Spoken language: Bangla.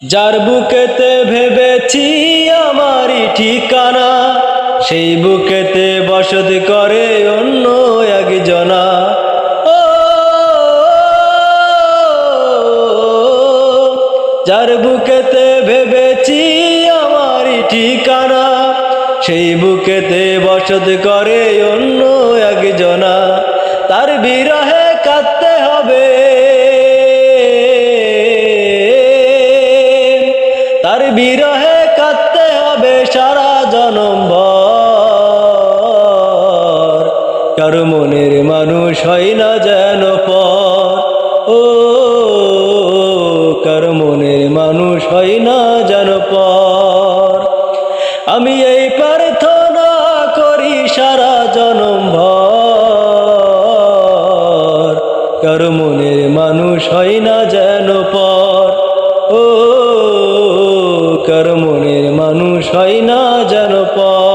যার বুকেতে ভেবেছি আমারই ঠিকানা, সেই বুকেতে বসতি করে অন্য একজনা। ও যার বুকেতে ভেবেছি আমারই ঠিকানা, সেই বুকেতে বসতি করে অন্য একজনা। তার বিরহে কাঁদতে হবে, তার বিরহে কাঁদতে হবে সারা জনম ভর। কারো মনের মানুষ হয় না যেন পর, ও কারো মনের মানুষ হয় না যেন পর। আমি এই প্রার্থনা করি সারা জনম ভর, কারো মনের মানুষ হয় না যেন পর, ও কারো মনের মানুষ হয় না যেন পর।